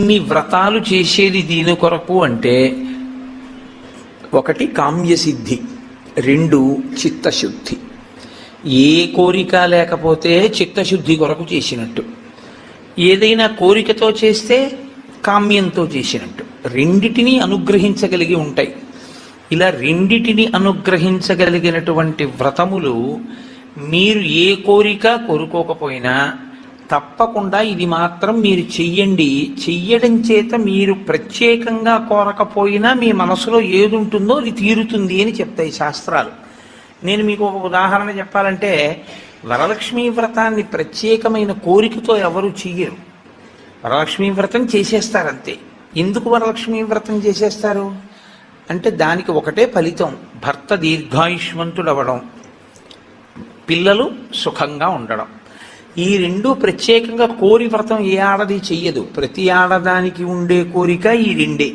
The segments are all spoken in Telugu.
ఇన్ని వ్రతాలు చేసేది దీని కొరకు అంటే ఒకటి కామ్యసిద్ధి, రెండు చిత్తశుద్ధి. ఏ కోరిక లేకపోతే చిత్తశుద్ధి కొరకు చేసినట్టు, ఏదైనా కోరికతో చేస్తే కామ్యంతో చేసినట్టు. రెండిటిని అనుగ్రహించగలిగి ఉంటాయి. ఇలా రెండిటిని అనుగ్రహించగలిగినటువంటి వ్రతములు మీరు ఏ కోరిక కోరుకోకపోయినా తప్పకుండా ఇది మాత్రం మీరు చెయ్యండి. చెయ్యడం చేత మీరు ప్రత్యేకంగా కోరకపోయినా మీ మనసులో ఏది ఉంటుందో అది తీరుతుంది అని చెప్తాయి శాస్త్రాలు. నేను మీకు ఒక ఉదాహరణ చెప్పాలంటే, వరలక్ష్మీ వ్రతాన్ని ప్రత్యేకమైన కోరికతో ఎవరు చెయ్యరు. వరలక్ష్మీ వ్రతం చేసేస్తారంతే. ఎందుకు వరలక్ష్మీ వ్రతం చేసేస్తారు అంటే దానికి ఒకటే ఫలితం: భర్త దీర్ఘాయుష్మంతుడవడం, పిల్లలు సుఖంగా ఉండడం. ఈ రెండు ప్రత్యేకంగా కోరి వ్రతం ఏ ఆడది చెయ్యదు. ప్రతి ఆడదానికి ఉండే కోరిక ఈ రెండే.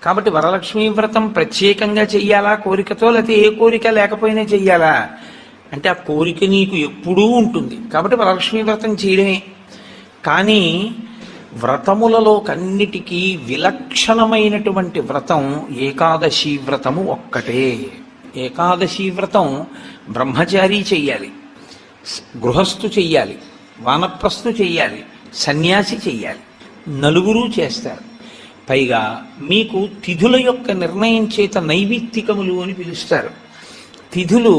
కాబట్టి వరలక్ష్మీ వ్రతం ప్రత్యేకంగా చెయ్యాలా కోరికతో, లేకపోతే ఏ కోరిక లేకపోయినా చెయ్యాలా అంటే ఆ కోరిక నీకు ఎప్పుడూ ఉంటుంది. కాబట్టి వరలక్ష్మీ వ్రతం చేయడమే. కానీ వ్రతములలో కన్నిటికీ విలక్షణమైనటువంటి వ్రతం ఏకాదశి వ్రతము ఒక్కటే. ఏకాదశి వ్రతం బ్రహ్మచారి చెయ్యాలి, గృహస్థు చెయ్యాలి, వానప్రస్థు చెయ్యాలి, సన్యాసి చెయ్యాలి. నలుగురు చేస్తారు. పైగా మీకు తిథుల యొక్క నిర్ణయం చేత నైమిత్తికములు అని పిలుస్తారు. తిథులు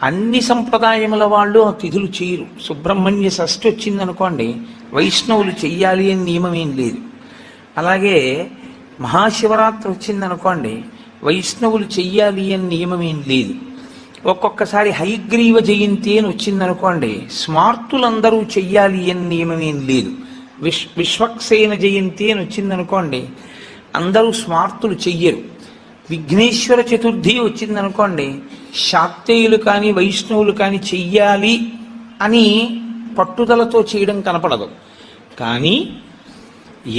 అన్ని సంప్రదాయముల వాళ్ళు ఆ తిథులు చేయరు. సుబ్రహ్మణ్య షష్ఠి వచ్చిందనుకోండి, వైష్ణవులు చెయ్యాలి అని నియమం ఏం లేదు. అలాగే మహాశివరాత్రి వచ్చిందనుకోండి, వైష్ణవులు చెయ్యాలి అని నియమం ఏం లేదు. ఒక్కొక్కసారి హయగ్రీవ జయంతి అని వచ్చిందనుకోండి, స్మార్తులందరూ చెయ్యాలి అని నియమం ఏం లేదు. విశ్వక్సేన జయంతి అని వచ్చిందనుకోండి, అందరూ స్మార్తులు చెయ్యరు. విఘ్నేశ్వర చతుర్థి వచ్చిందనుకోండి, శాక్తేయులు కానీ వైష్ణవులు కానీ చెయ్యాలి అని పట్టుదలతో చేయడం కనపడదు. కానీ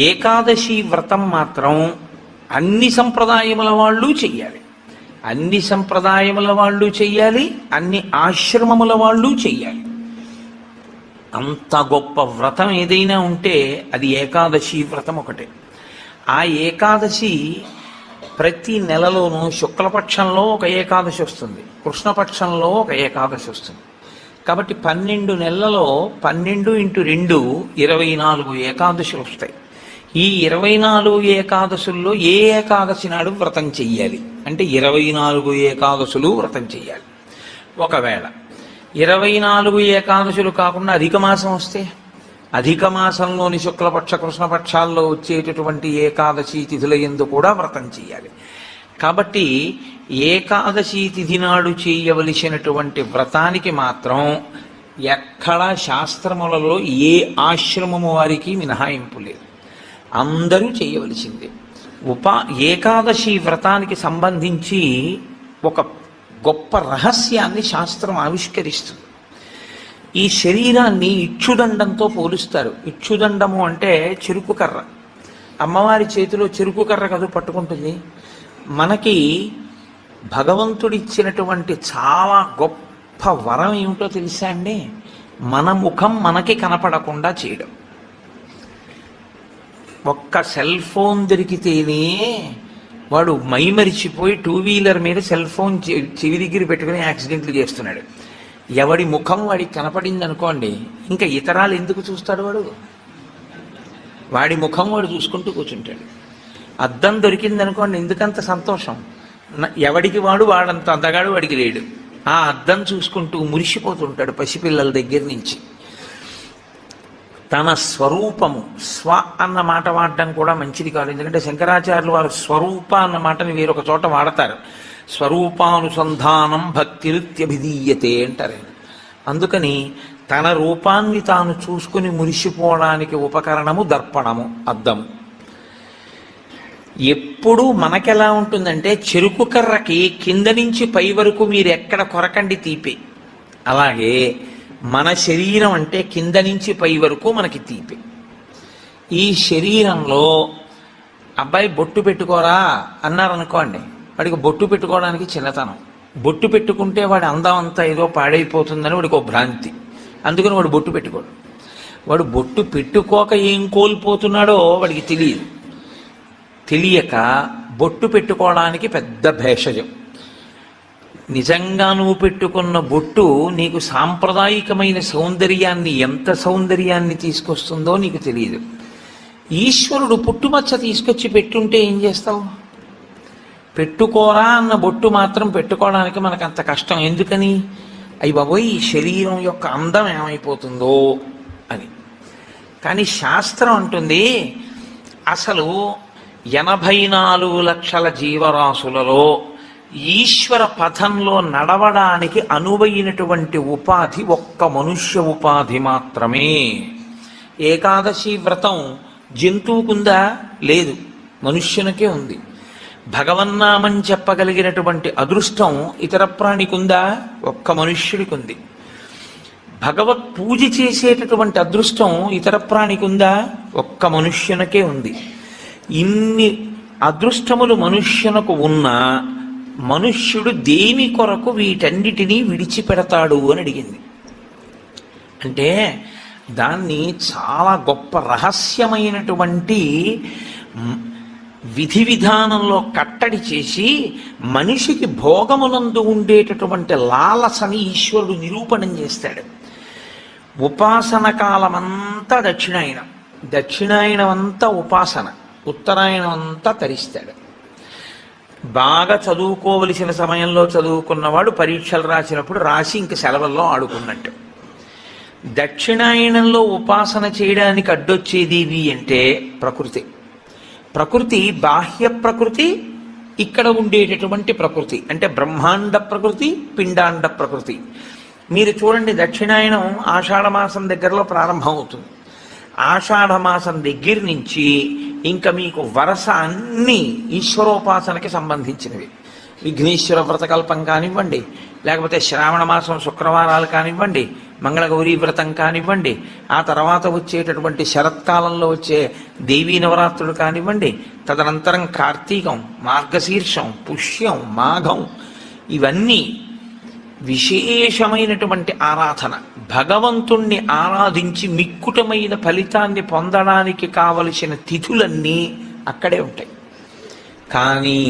ఏకాదశి వ్రతం మాత్రం అన్ని సంప్రదాయముల వాళ్ళు చెయ్యాలి. అన్ని సంప్రదాయముల వాళ్ళు చెయ్యాలి, అన్ని ఆశ్రమముల వాళ్ళు చెయ్యాలి. అంత గొప్ప వ్రతం ఏదైనా ఉంటే అది ఏకాదశి వ్రతం ఒకటే. ఆ ఏకాదశి ప్రతి నెలలోనూ శుక్లపక్షంలో ఒక ఏకాదశి వస్తుంది, కృష్ణపక్షంలో ఒక ఏకాదశి వస్తుంది. కాబట్టి 12 నెలలలో 12 × 2 24 ఏకాదశులు వస్తాయి. ఈ 24 ఏకాదశుల్లో ఏ ఏకాదశి నాడు వ్రతం చెయ్యాలి అంటే 24 ఏకాదశులు వ్రతం చెయ్యాలి. ఒకవేళ 24 ఏకాదశులు కాకుండా అధిక మాసం వస్తే, అధిక మాసంలోని శుక్లపక్ష కృష్ణపక్షాల్లో వచ్చేటటువంటి ఏకాదశి తిథుల యందు కూడా వ్రతం చెయ్యాలి. కాబట్టి ఏకాదశి తిథి నాడు చేయవలసినటువంటి వ్రతానికి మాత్రం ఎక్కడా శాస్త్రములలో ఏ ఆశ్రమము వారికి మినహాయింపు లేదు, అందరూ చేయవలసిందే. ఏకాదశి వ్రతానికి సంబంధించి ఒక గొప్ప రహస్యాన్ని శాస్త్రం ఆవిష్కరిస్తుంది. ఈ శరీరాన్ని ఇక్షుదండంతో పోలుస్తారు. ఇక్షుదండము అంటే చెరుకు కర్ర. అమ్మవారి చేతిలో చెరుకు కర్ర కదు పట్టుకుంటుంది. మనకి భగవంతుడిచ్చినటువంటి చాలా గొప్ప వరం ఏమిటో తెలుసా అండి? మన ముఖం మనకి కనపడకుండా చేయడం. ఒక్క సెల్ ఫోన్ దొరికితేనే వాడు మైమరిచిపోయి 2 వీలర్ మీద సెల్ ఫోన్ చెవి దగ్గర పెట్టుకుని యాక్సిడెంట్లు చేస్తున్నాడు. ఎవడి ముఖం వాడికి కనపడింది అనుకోండి, ఇంకా ఇతరాలు ఎందుకు చూస్తాడు? వాడి ముఖం వాడు చూసుకుంటూ కూర్చుంటాడు. అద్దం దొరికింది అనుకోండి, ఎందుకంత సంతోషం? ఎవడికి వాడంత అందగాడు వాడికి లేడు. ఆ అద్దం చూసుకుంటూ మురిసిపోతుంటాడు పసిపిల్లల దగ్గర నుంచి. తన స్వరూపము, స్వ అన్న మాట వాడడం కూడా మంచిది కాదు. ఎందుకంటే శంకరాచార్యులు వారు స్వరూప అన్న మాటని వేరొక చోట వాడతారు. స్వరూపానుసంధానం భక్తిరిత్యభిధీయతే అంటారు. అందుకని తన రూపాన్ని తాను చూసుకుని మురిసిపోవడానికి ఉపకరణము దర్పణము, అద్దము. ఎప్పుడూ మనకెలా ఉంటుందంటే, చెరుకు కర్రకి కింద నుంచి పై వరకు మీరు ఎక్కడ కొరకండి తీపే. అలాగే మన శరీరం అంటే కింద నుంచి పై వరకు మనకి తీపే. ఈ శరీరంలో అబ్బాయి బొట్టు పెట్టుకోరా అన్నారనుకోండి, వాడికి బొట్టు పెట్టుకోవడానికి చిన్నతనం. బొట్టు పెట్టుకుంటే వాడి అందం అంతా ఏదో పాడైపోతుందని వాడికి ఒక భ్రాంతి. అందుకని వాడు బొట్టు పెట్టుకోడు. వాడు బొట్టు పెట్టుకోక ఏం కోల్పోతున్నాడో వాడికి తెలియదు. తెలియక బొట్టు పెట్టుకోవడానికి పెద్ద భేషజం. నిజంగా నువ్వు పెట్టుకున్న బొట్టు నీకు సాంప్రదాయికమైన సౌందర్యాన్ని, ఎంత సౌందర్యాన్ని తీసుకొస్తుందో నీకు తెలియదు. ఈశ్వరుడు పుట్టుమచ్చ తీసుకొచ్చి పెట్టుంటే ఏం చేస్తావు? పెట్టుకోరా అన్న బొట్టు మాత్రం పెట్టుకోవడానికి మనకు అంత కష్టం ఎందుకని? అయ్యి బాబోయ్, ఈ శరీరం యొక్క అందం ఏమైపోతుందో అని. కానీ శాస్త్రం అంటుంది అసలు 84 లక్షల జీవరాశులలో ఈశ్వర పథంలో నడవడానికి అనువైనటువంటి ఉపాధి ఒక్క మనుష్య ఉపాధి మాత్రమే. ఏకాదశి వ్రతం జంతువుకుందా? లేదు, మనుష్యునికే ఉంది. భగవన్నామం చెప్పగలిగినటువంటి అదృష్టం ఇతర ప్రాణికుందా? ఒక్క మనుష్యుడికి ఉంది. భగవత్ పూజ చేసేటటువంటి అదృష్టం ఇతర ప్రాణికుందా? ఒక్క మనుష్యునికే ఉంది. ఇన్ని అదృష్టములు మనుష్యునకు ఉన్నా మనుష్యుడు దేని కొరకు వీటన్నిటినీ విడిచిపెడతాడు అని అడిగింది. అంటే దాన్ని చాలా గొప్ప రహస్యమైనటువంటి విధి విధానంలో కట్టడి చేసి మనిషికి భోగమునందు ఉండేటటువంటి లాలసని ఈశ్వరుడు నిరూపణం చేస్తాడు. ఉపాసన కాలమంతా దక్షిణాయనం, దక్షిణాయనం అంతా ఉపాసన, ఉత్తరాయణం అంతా తరిస్తాడు. బాగా చదువుకోవలసిన సమయంలో చదువుకున్నవాడు పరీక్షలు రాసినప్పుడు రాసి ఇంక సెలవుల్లో ఆడుకున్నట్టు. దక్షిణాయనంలో ఉపాసన చేయడానికి అడ్డొచ్చేదేవి అంటే ప్రకృతి. ప్రకృతి బాహ్య ప్రకృతి, ఇక్కడ ఉండేటటువంటి ప్రకృతి అంటే బ్రహ్మాండ ప్రకృతి, పిండాండ ప్రకృతి. మీరు చూడండి, దక్షిణాయనం ఆషాఢమాసం దగ్గరలో ప్రారంభం అవుతుంది. ఆషాఢమాసం దగ్గర నుంచి ఇంకా మీకు వరస అన్నీ ఈశ్వరోపాసనకి సంబంధించినవి. విఘ్నేశ్వర వ్రతకల్పం కానివ్వండి, లేకపోతే శ్రావణ మాసం శుక్రవారాలు కానివ్వండి, మంగళగౌరీ వ్రతం కానివ్వండి, ఆ తర్వాత వచ్చేటటువంటి శరత్కాలంలో వచ్చే దేవీ నవరాత్రులు కానివ్వండి, తదనంతరం కార్తీకం, మార్గశీర్షం, పుష్యం, మాఘం, ఇవన్నీ విశేషమైనటువంటి ఆరాధన. భగవంతుణ్ణి ఆరాధించి మిక్కుటమైన ఫలితాన్ని పొందడానికి కావలసిన తిథులన్నీ అక్కడే ఉంటాయి. కానీ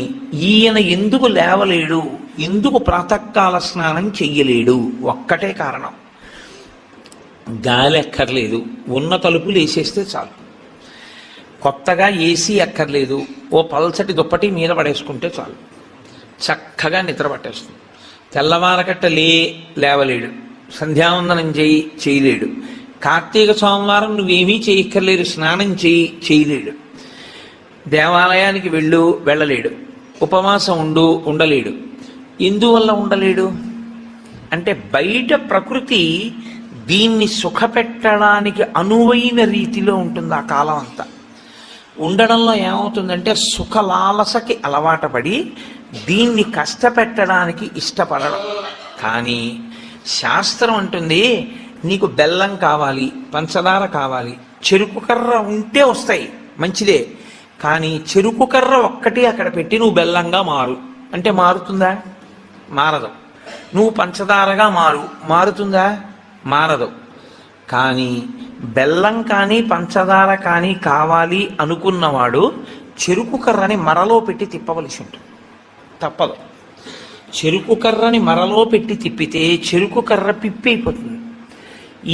ఈయన ఎందుకు లేవలేడు, ఎందుకు ప్రాతకాల స్నానం చెయ్యలేడు? ఒక్కటే కారణం, గాలి అక్కర్లేదు, ఉన్న తలుపులు వేసేస్తే చాలు. కొత్తగా ఏసీ అక్కర్లేదు, ఓ పల్చటి దుప్పటి మీద పడేసుకుంటే చాలు, చక్కగా నిద్ర పట్టేస్తుంది. తెల్లవారకట్ట లేవలేడు, సంధ్యావందనం చేయలేడు, కార్తీక సోమవారం నువ్వేమీ చేయక్కర్లేదు, స్నానం చేయలేడు, దేవాలయానికి వెళ్ళలేడు, ఉపవాసం ఉండలేడు. ఎందువల్ల ఉండలేడు అంటే బయట ప్రకృతి దీన్ని సుఖపెట్టడానికి అనువైన రీతిలో ఉంటుంది. ఆ కాలం అంతా ఉండడంలో ఏమవుతుందంటే సుఖలాలసకి అలవాటు పడి దీన్ని కష్టపెట్టడానికి ఇష్టపడడం. కానీ శాస్త్రం అంటుంది నీకు బెల్లం కావాలి, పంచదార కావాలి, చెరుకు కర్ర ఉంటే వస్తాయి, మంచిదే. కానీ చెరుకు కర్ర ఒక్కటి అక్కడ పెట్టి నువ్వు బెల్లంగా మారు అంటే మారుతుందా? మారదు. నువ్వు పంచదారగా మారుతుందా? మారదు. కానీ బెల్లం కానీ పంచదార కానీ కావాలి అనుకున్నవాడు చెరుకు కర్రని మరలో పెట్టి తిప్పవలసి ఉంటుంది, తప్పదు. చెరుకు కర్రని మరలో పెట్టి తిప్పితే చెరుకు కర్ర పిప్పి అయిపోతుంది.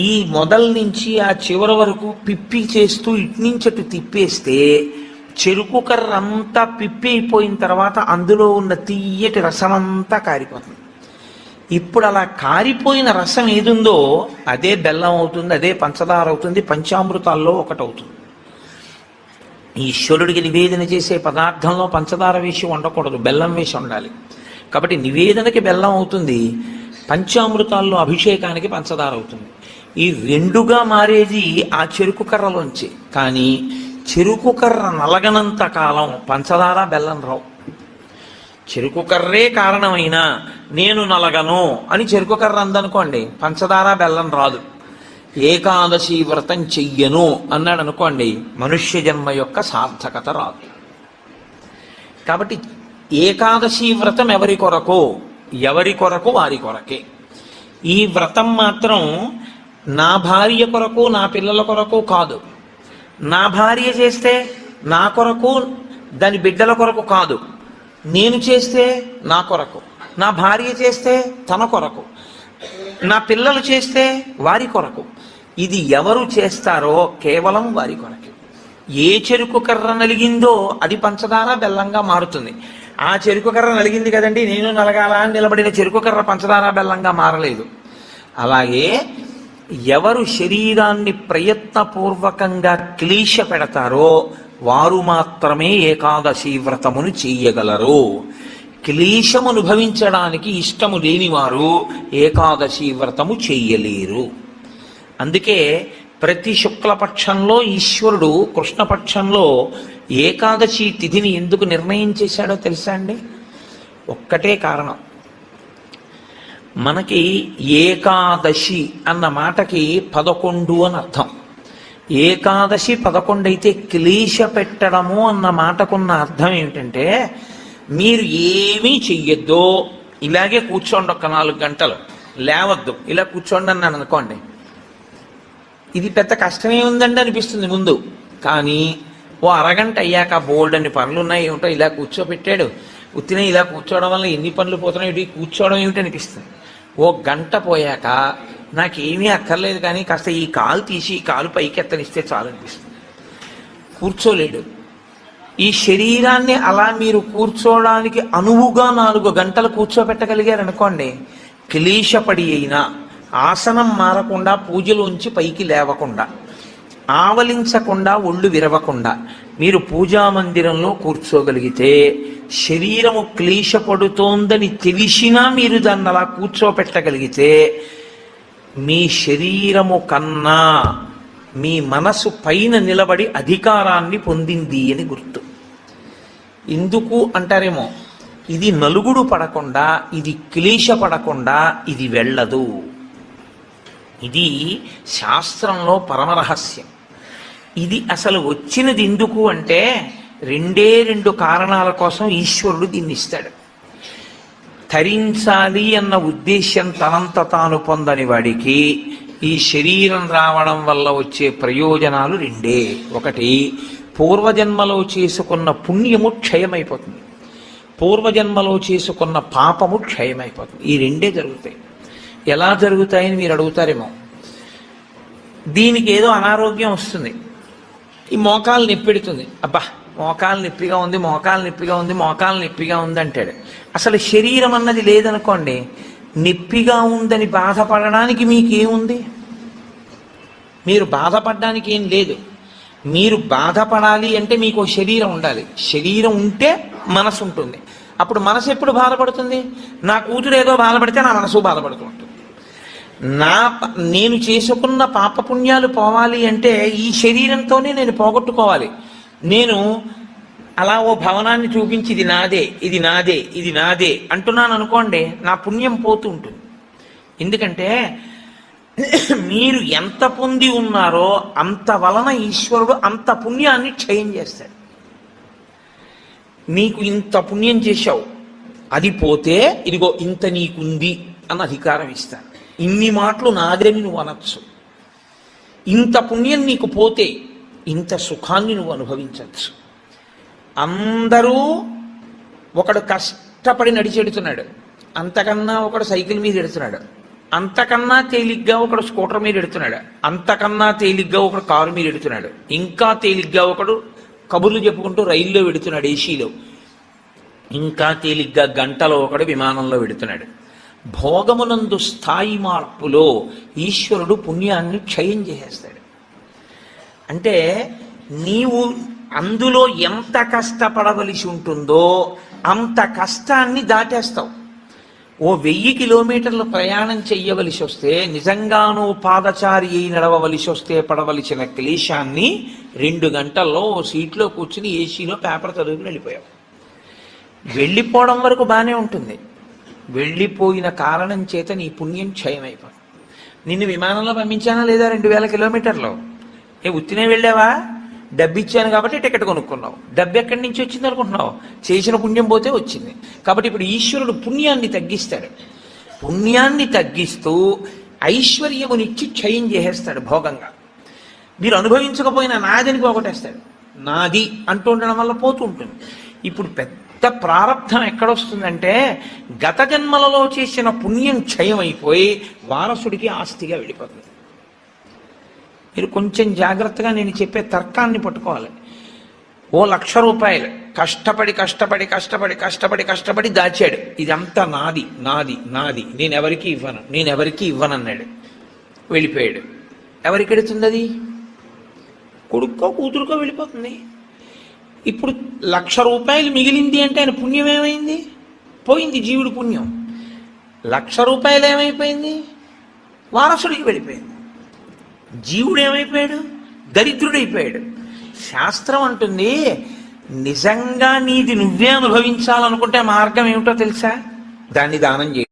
ఈ మొదల నుంచి ఆ చివరి వరకు పిప్పి చేస్తూ ఇట్నుంచటు తిప్పేస్తే చెరుకు కర్ర అంతా పిప్పి అయిపోయిన తర్వాత అందులో ఉన్న తీయటి రసం అంతా కారిపోతుంది. ఇప్పుడు అలా కారిపోయిన రసం ఏదుందో అదే బెల్లం అవుతుంది, అదే పంచదార అవుతుంది, పంచామృతాల్లో ఒకటవుతుంది. ఈశ్వరుడికి నివేదన చేసే పదార్థంలో పంచదార వేసి ఉండకూడదు, బెల్లం వేసి ఉండాలి. కాబట్టి నివేదనకి బెల్లం అవుతుంది, పంచామృతాల్లో అభిషేకానికి పంచదార అవుతుంది. ఈ రెండుగా మారేది ఆ చెరుకు కర్రలోంచి. కానీ చెరుకు కర్ర నలగనంత కాలం పంచదార బెల్లం రావు. చెరుకు కర్రే కారణమైన నేను నలగను అని చెరుకు కర్ర అందనుకోండి, పంచదార బెల్లం రాదు. ఏకాదశి వ్రతం చెయ్యను అన్నాడు అనుకోండి, మనుష్య జన్మ యొక్క సార్థకత రాదు. కాబట్టి ఏకాదశి వ్రతం ఎవరి కొరకు వారి కొరకే. ఈ వ్రతం మాత్రం నా భార్య కొరకు నా పిల్లల కొరకు కాదు. నా భార్య చేస్తే నా కొరకు దాని బిడ్డల కొరకు కాదు. నేను చేస్తే నా కొరకు, నా భార్య చేస్తే తన కొరకు, నా పిల్లలు చేస్తే వారి కొరకు. ఇది ఎవరు చేస్తారో కేవలం వారి కొరకే. ఏ చెరుకు కర్ర నలిగిందో అది పంచదార బెల్లంగా మారుతుంది. ఆ చెరుకు కర్ర నలిగింది కదండి, నేను నలగాల అని నిలబడిన చెరుకు కర్ర పంచదార బెల్లంగా మారలేదు. అలాగే ఎవరు శరీరాన్ని ప్రయత్నపూర్వకంగా క్లేశ పెడతారో వారు మాత్రమే ఏకాదశి వ్రతమును చెయ్యగలరు. క్లేశము అనుభవించడానికి ఇష్టము లేనివారు ఏకాదశి వ్రతము చెయ్యలేరు. అందుకే ప్రతి శుక్లపక్షంలో ఈశ్వరుడు కృష్ణపక్షంలో ఏకాదశి తిథిని ఎందుకు నిర్ణయం చేశాడో తెలుసా అండి? ఒక్కటే కారణం. మనకి ఏకాదశి అన్న మాటకి 11 అని అర్థం. ఏకాదశి 11 అయితే క్లేశ పెట్టడము అన్న మాటకున్న అర్థం ఏమిటంటే, మీరు ఏమీ చెయ్యొద్దు, ఇలాగే కూర్చోండి, ఒక 4 గంటలు లేవద్దు, ఇలా కూర్చోండి అన్నాను అనుకోండి, ఇది పెద్ద కష్టమే ఉందండి అనిపిస్తుంది ముందు. కానీ ఓ అరగంట అయ్యాక బోల్డ్ అన్ని పనులు ఉన్నాయి, ఏమిటో ఇలా కూర్చోబెట్టాడు, ఉత్తినే ఇలా కూర్చోవడం వల్ల ఎన్ని పనులు పోతున్నాయి, కూర్చోవడం ఏమిటి అనిపిస్తుంది. ఓ గంట పోయాక నాకేమీ అక్కర్లేదు కానీ కాస్త ఈ కాలు తీసి ఈ కాలు పైకి ఎత్తనిస్తే చాలు అనిపిస్తుంది. కూర్చోలేడు. ఈ శరీరాన్ని అలా మీరు కూర్చోవడానికి అనువుగా 4 గంటలు కూర్చోబెట్టగలిగారనుకోండి, క్లేశపడి అయినా ఆసనం మారకుండా, పూజలోంచి పైకి లేవకుండా, ఆవలించకుండా, ఒళ్ళు విరవకుండా మీరు పూజా మందిరంలో కూర్చోగలిగితే, శరీరము క్లేశపడుతోందని తెలిసినా మీరు దాన్ని అలా కూర్చోపెట్టగలిగితే, మీ శరీరము కన్నా మీ మనసు పైన నిలబడి అధికారాన్ని పొందింది అని గుర్తు. ఎందుకు అంటారేమో, ఇది నలుగుడు పడకుండా, ఇది క్లేశపడకుండా ఇది వెళ్ళదు. ఇది శాస్త్రంలో పరమరహస్యం. ఇది అసలు వచ్చినది ఎందుకు అంటే, 2 కారణాల కోసం ఈశ్వరుడు దీన్ని ఇస్తాడు. తరించాలి అన్న ఉద్దేశ్యం తనంత తాను పొందని వాడికి ఈ శరీరం రావడం వల్ల వచ్చే ప్రయోజనాలు 2. ఒకటి, పూర్వజన్మలో చేసుకున్న పుణ్యము క్షయమైపోతుంది, పూర్వజన్మలో చేసుకున్న పాపము క్షయమైపోతుంది. ఈ 2 జరుగుతాయి. ఎలా జరుగుతాయని మీరు అడుగుతారేమో. దీనికి ఏదో అనారోగ్యం వస్తుంది, ఈ మోకాలు నొప్పెడుతుంది, అబ్బా మోకాలు నొప్పిగా ఉంది, మోకాలు నొప్పిగా ఉంది, మోకాలు నొప్పిగా ఉంది అంటాడు. అసలు శరీరం అన్నది లేదనుకోండి, నొప్పిగా ఉందని బాధపడడానికి మీకేముంది? మీరు బాధపడడానికి ఏం లేదు. మీరు బాధపడాలి అంటే మీకు శరీరం ఉండాలి. శరీరం ఉంటే మనసు ఉంటుంది. అప్పుడు మనసు ఎప్పుడు బాధపడుతుంది? నా కూతురు ఏదో బాధపడితే నా మనసు బాధపడుతూ ఉంటుంది. నేను చేసుకున్న పాపపుణ్యాలు పోవాలి అంటే ఈ శరీరంతోనే నేను పోగొట్టుకోవాలి. నేను అలా ఓ భవనాన్ని చూపించి ఇది నాదే, ఇది నాదే, ఇది నాదే అంటున్నాను అనుకోండి, నా పుణ్యం పోతూ ఉంటుంది. ఎందుకంటే మీరు ఎంత పొంది ఉన్నారో అంత వలన ఈశ్వరుడు అంత పుణ్యాన్ని క్షయం చేస్తాడు. నీకు ఇంత పుణ్యం చేశావు, అది పోతే ఇదిగో ఇంత నీకుంది అన్న అధికారం ఇస్తాను. ఇన్ని మాటలు నాదని నువ్వు అనొచ్చు. ఇంత పుణ్యం నీకు పోతే ఇంత సుఖాన్ని నువ్వు అనుభవించవచ్చు. అందరూ ఒకడు కష్టపడి నడిచెడుతున్నాడు, అంతకన్నా ఒకడు సైకిల్ మీద ఎడుతున్నాడు, అంతకన్నా తేలిగ్గా ఒకడు స్కూటర్ మీద ఎడుతున్నాడు, అంతకన్నా తేలిగ్గా ఒకడు కారు మీద ఎడుతున్నాడు, ఇంకా తేలిగ్గా ఒకడు కబుర్లు చెప్పుకుంటూ రైల్లో వెడుతున్నాడు, ఏసీలో, ఇంకా తేలిగ్గా గంటలో ఒకడు విమానంలో వెడుతున్నాడు. భోగమునందు స్థాయి మార్పులో ఈశ్వరుడు పుణ్యాన్ని క్షయం చేసేస్తాడు. అంటే నీవు అందులో ఎంత కష్టపడవలసి ఉంటుందో అంత కష్టాన్ని దాటేస్తావు. ఓ 1000 కిలోమీటర్లు ప్రయాణం చెయ్యవలసి వస్తే, నిజంగానూ పాదచారి అయి నడవవలసి వస్తే పడవలసిన క్లేశాన్ని 2 గంటల్లో ఓ సీట్లో కూర్చుని ఏసీలో పేపర్ చదువుకుని వెళ్ళిపోయావు. వెళ్ళిపోవడం వరకు బాగానే ఉంటుంది, వెళ్ళిపోయిన కారణం చేత నీ పుణ్యం క్షయమైపోతుంది. నిన్ను విమానంలో పంపించానా లేదా 2000 కిలోమీటర్లు? ఉత్తినే వెళ్ళావా? డబ్బు ఇచ్చాను కాబట్టి టికెట్ కొనుక్కున్నావు. డబ్బు ఎక్కడి నుంచి వచ్చింది అనుకుంటున్నావు? చేసిన పుణ్యం పోతే వచ్చింది. కాబట్టి ఇప్పుడు ఈశ్వరుడు పుణ్యాన్ని తగ్గిస్తాడు. పుణ్యాన్ని తగ్గిస్తూ ఐశ్వర్యమునిచ్చి క్షయం చేసేస్తాడు భోగంగా. మీరు అనుభవించకపోయినా నాదని పోగొట్టేస్తాడు. నాది అంటూ ఉండడం వల్ల పోతూ ఉంటుంది. ఇప్పుడు పెద్ద ప్రారంధం ఎక్కడొస్తుందంటే గత జన్మలలో చేసిన పుణ్యం క్షయమైపోయి వారసుడికి ఆస్తిగా వెళ్ళిపోతుంది. మీరు కొంచెం జాగ్రత్తగా నేను చెప్పే తర్కాన్ని పట్టుకోవాలి. ఓ 1,00,000 రూపాయలు కష్టపడి కష్టపడి కష్టపడి కష్టపడి కష్టపడి దాచాడు. ఇదంతా నాది నాది నాది, నేనెవరికి ఇవ్వనన్నాడు. వెళ్ళిపోయాడు. ఎవరికి ఎడుతుంది అది? కొడుక్కో కూతురుకో వెళ్ళిపోతుంది. ఇప్పుడు 1,00,000 రూపాయలు మిగిలింది అంటే ఆయన పుణ్యం ఏమైంది? పోయింది. జీవుడు పుణ్యం. 1,00,000 రూపాయలు ఏమైపోయింది? వారసుడికి వెళ్ళిపోయింది. జీవుడు ఏమైపోయాడు? దరిద్రుడైపోయాడు. శాస్త్రం అంటుంది, నిజంగా నీది నువ్వే అనుభవించాలనుకుంటే మార్గం ఏమిటో తెలుసా? దాన్ని దానం చేయి.